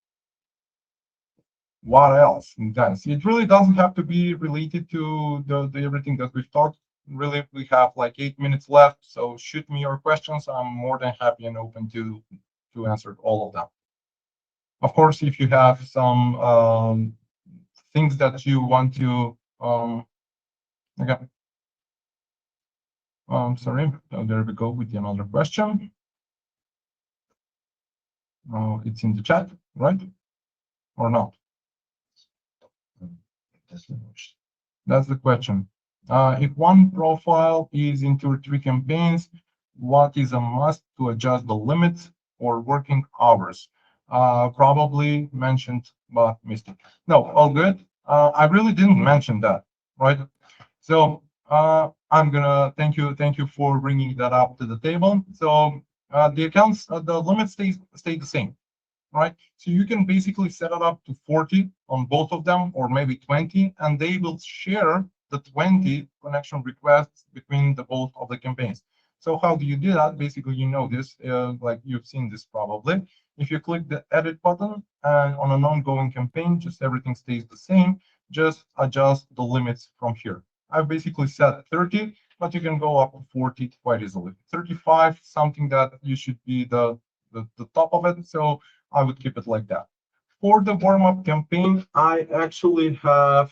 What else? It really doesn't have to be related to the everything that we've talked. Really, we have like 8 minutes left, so shoot me your questions. I'm more than happy and open to answer all of them. Of course, if you have some things that you want to, okay. Sorry, there we go with another question. It's in the chat, right? Or not? That's the question. If one profile is in 2 or 3 campaigns, what is a must to adjust the limits or working hours? Probably mentioned, but missed it. No, all good. I really didn't mention that, right? So I'm gonna thank you for bringing that up to the table. So the accounts, the limits stay the same, right? So you can basically set it up to 40 on both of them, or maybe 20, and they will share the 20 connection requests between the both of the campaigns. So how do you do that? Basically, you know this, like you've seen this probably. If you click the edit button and on an ongoing campaign, just everything stays the same, just adjust the limits from here. I've basically set 30, but you can go up to 40 quite easily. 35, something that you should be the top of it. So I would keep it like that. For the warm-up campaign, I actually have,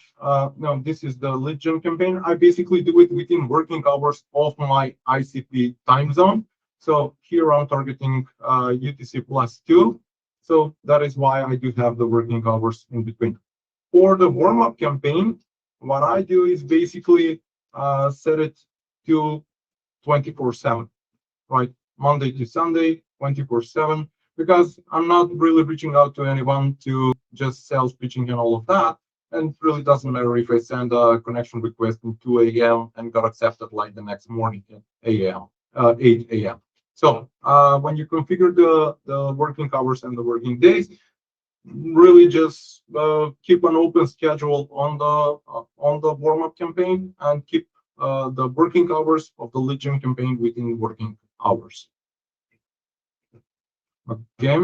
no, this is the lead gen campaign. I basically do it within working hours of my ICP time zone. So here I'm targeting UTC +2. So that is why I do have the working hours in between. For the warm-up campaign, what I do is basically set it to 24/7, right? Monday to Sunday, 24/7. Because I'm not really reaching out to anyone to just sales pitching and all of that. And it really doesn't matter if I send a connection request at 2 a.m. and got accepted like the next morning at 8 a.m. 8 a.m. So when you configure the working hours and the working days, really just keep an open schedule on the warm-up campaign and keep the working hours of the lead gen campaign within working hours. Okay.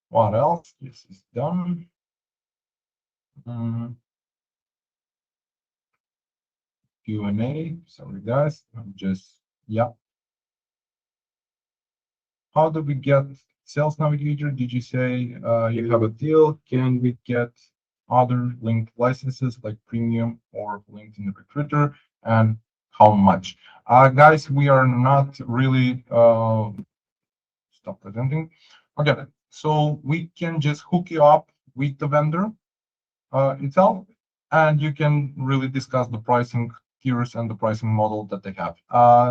What else? This is done. Q&A. Sorry, guys. I'm just, yeah. How do we get Sales Navigator? Did you say you have a deal? Can we get other linked licenses like Premium or LinkedIn Recruiter? And how much? Guys, we are not really, stop presenting. Okay, so we can just hook you up with the vendor itself, and you can really discuss the pricing tiers and the pricing model that they have.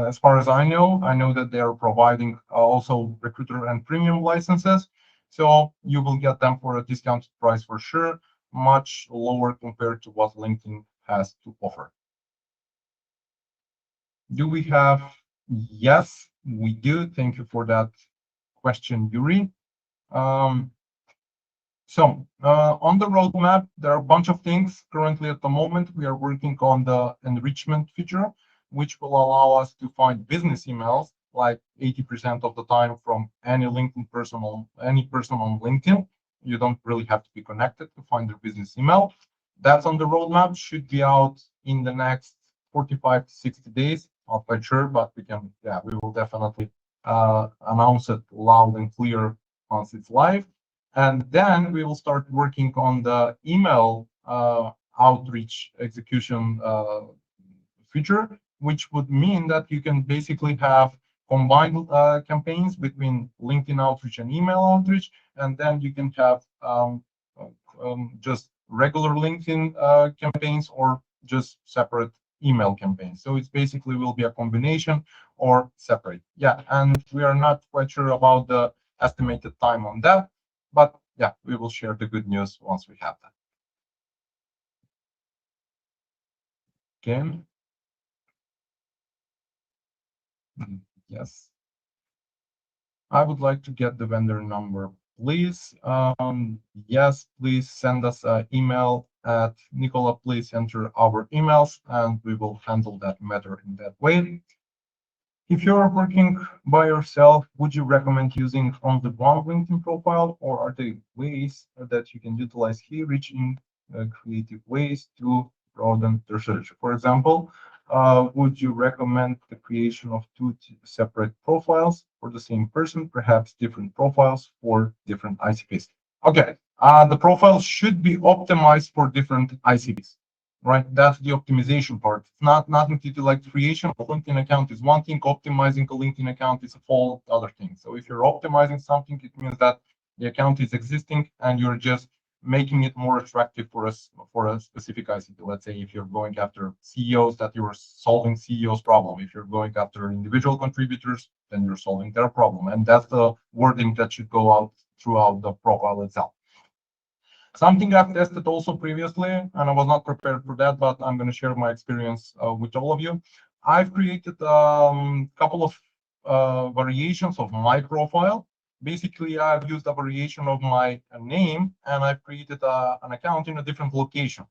As far as I know that they are providing also recruiter and premium licenses, so you will get them for a discounted price for sure, much lower compared to what LinkedIn has to offer. Do we have? Yes, we do. Thank you for that question, Yuri. So on the roadmap, there are a bunch of things. Currently, at the moment, we are working on the enrichment feature, which will allow us to find business emails like 80% of the time from any LinkedIn person on LinkedIn. You don't really have to be connected to find their business email. That's on the roadmap. Should be out in the next 45 to 60 days. Not quite sure, but we will definitely announce it loud and clear once it's live. And then we will start working on the email outreach execution feature, which would mean that you can basically have combined campaigns between LinkedIn outreach and email outreach, and then you can have just regular LinkedIn campaigns or just separate email campaigns. So it's basically will be a combination or separate. Yeah, and we are not quite sure about the estimated time on that. But yeah, we will share the good news once we have that. Okay. Yes. I would like to get the vendor number, please. Yes, please send us an email at Nicola. Please enter our emails, and we will handle that matter in that way. If you're working by yourself, would you recommend using only one LinkedIn profile, or are there ways that you can utilize HeyReach in creative ways to broaden the search? For example, would you recommend the creation of two separate profiles for the same person, perhaps different profiles for different ICPs? Okay, the profiles should be optimized for different ICPs. Right, that's the optimization part. It's not nothing to do like creation of a LinkedIn account is one thing, optimizing a LinkedIn account is a whole other thing. So if you're optimizing something, it means that the account is existing and you're just making it more attractive for a specific ICP. Let's say if you're going after CEOs, that you're solving CEOs' problem. If you're going after individual contributors, then you're solving their problem. And that's the wording that should go out throughout the profile itself. Something I've tested also previously, and I was not prepared for that, but I'm going to share my experience with all of you. I've created a couple of variations of my profile. Basically, I've used a variation of my name, and I've created an account in a different location.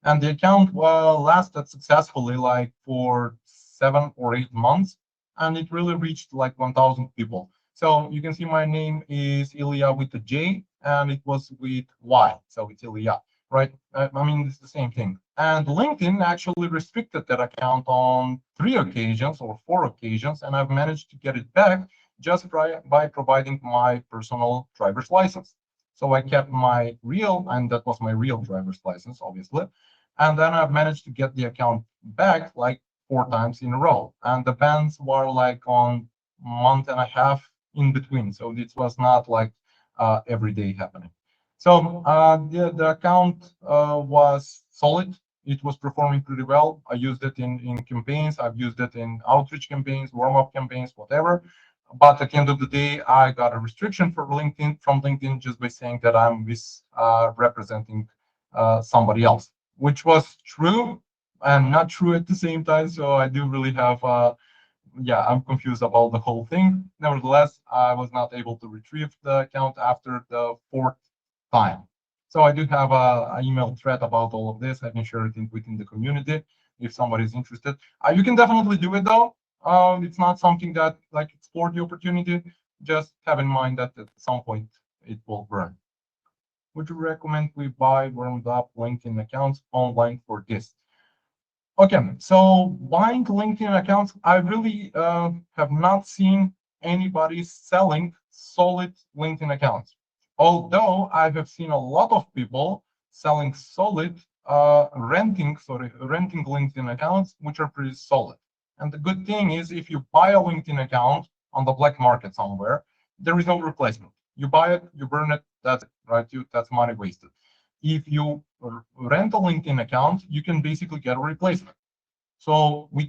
And the account lasted successfully like for 7 or 8 months, and it really reached like 1,000 people. So you can see my name is Ilya with a J, and it was with Y, so it's Ilya, right? I mean, it's the same thing. And LinkedIn actually restricted that account on 3 occasions or 4 occasions, and I've managed to get it back just by providing my personal driver's license. So I kept my real, and that was my real driver's license, obviously. And then I've managed to get the account back like 4 times in a row. And the bans were like on month and a half in between. So this was not like every day happening. So the account was solid. It was performing pretty well. I used it in campaigns. I've used it in outreach campaigns, warm-up campaigns, whatever. But at the end of the day, I got a restriction from LinkedIn just by saying that I'm representing somebody else, which was true. and not true at the same time. So I do really have, yeah, I'm confused about the whole thing. Nevertheless, I was not able to retrieve the account after the fourth time. So I do have an email thread about all of this. I can share it within the community if somebody is interested. You can definitely do it though. It's not something that like explore the opportunity. Just have in mind that at some point it will burn. Would you recommend we buy warmed up LinkedIn accounts online for this? Okay, so buying LinkedIn accounts, I really have not seen anybody selling solid LinkedIn accounts. Although I have seen a lot of people selling solid, renting LinkedIn accounts, which are pretty solid. And the good thing is, if you buy a LinkedIn account on the black market somewhere, there is no replacement. You buy it, you burn it, that's it, right? That's money wasted. If you rent a LinkedIn account, you can basically get a replacement. So we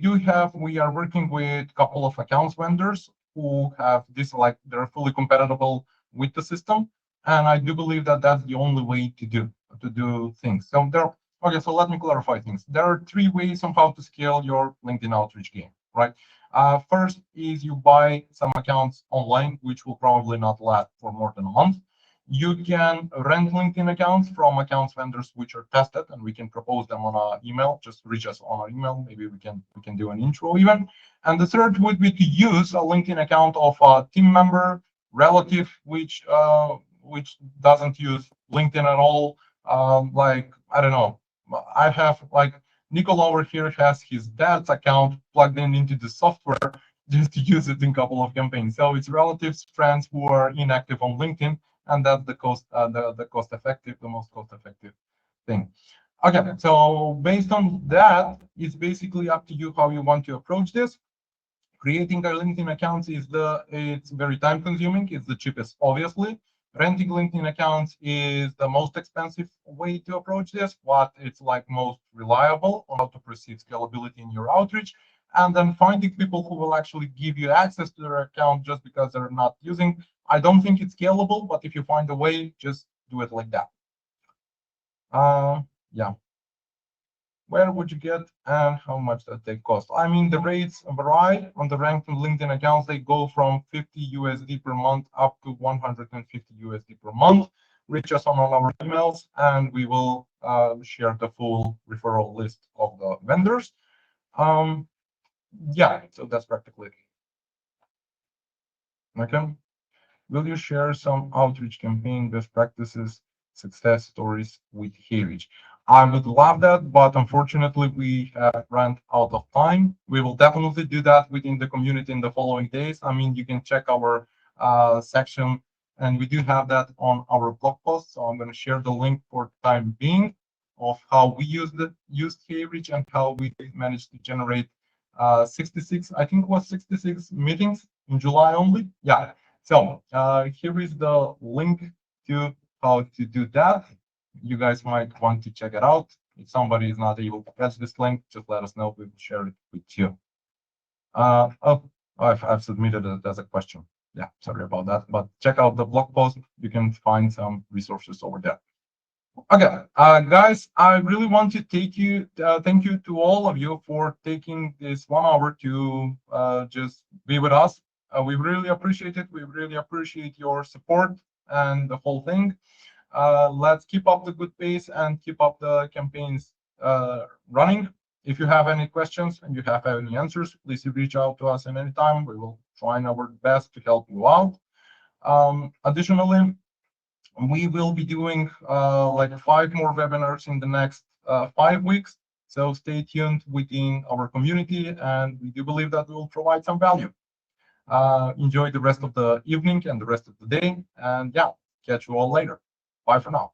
are working with a couple of accounts vendors who have this, like they're fully compatible with the system. And I do believe that that's the only way to do things. Okay, so let me clarify things. There are three ways on how to scale your LinkedIn outreach game, right? First is you buy some accounts online, which will probably not last for more than a month. You can rent LinkedIn accounts from accounts vendors which are tested, and we can propose them on our email. Just reach us on our email. Maybe we can do an intro even. And the third would be to use a LinkedIn account of a team member, relative, which doesn't use LinkedIn at all. Like I don't know, I have like Nicola over here has his dad's account plugged into the software just to use it in a couple of campaigns. So it's relatives, friends who are inactive on LinkedIn, and that's the most cost effective thing. Okay, so based on that, it's basically up to you how you want to approach this. Creating a LinkedIn account it's very time consuming. It's the cheapest, obviously. Renting LinkedIn accounts is the most expensive way to approach this, but it's like most reliable on how to perceive scalability in your outreach. And then finding people who will actually give you access to their account just because they're not using. I don't think it's scalable, but if you find a way, just do it like that. Yeah. Where would you get and how much that they cost? I mean, the rates vary on the ranked LinkedIn accounts. They go from 50 USD per month up to 150 USD per month. Reach us on all our emails, and we will share the full referral list of the vendors. Yeah, so that's practically it. Okay. Will you share some outreach campaign best practices, success stories with HeyReach? I would love that, but unfortunately, we have run out of time. We will definitely do that within the community in the following days. I mean, you can check our section, and we do have that on our blog post. So I'm going to share the link for the time being of how we used HeyReach and how we managed to generate 66, I think it was 66 meetings in July only. Yeah. So here is the link to how to do that. You guys might want to check it out. If somebody is not able to catch this link, just let us know. We will share it with you. I've submitted it as a question. Yeah, sorry about that. But check out the blog post. You can find some resources over there. Okay, guys, I really want to thank you to all of you for taking this 1 hour to just be with us. We really appreciate it. We really appreciate your support and the whole thing. Let's keep up the good pace and keep up the campaigns running. If you have any questions and you have any answers, please reach out to us at any time. We will try our best to help you out. Additionally, we will be doing like 5 more webinars in the next 5 weeks. So stay tuned within our community, and we do believe that we will provide some value. Enjoy the rest of the evening and the rest of the day. And yeah, catch you all later. Bye for now.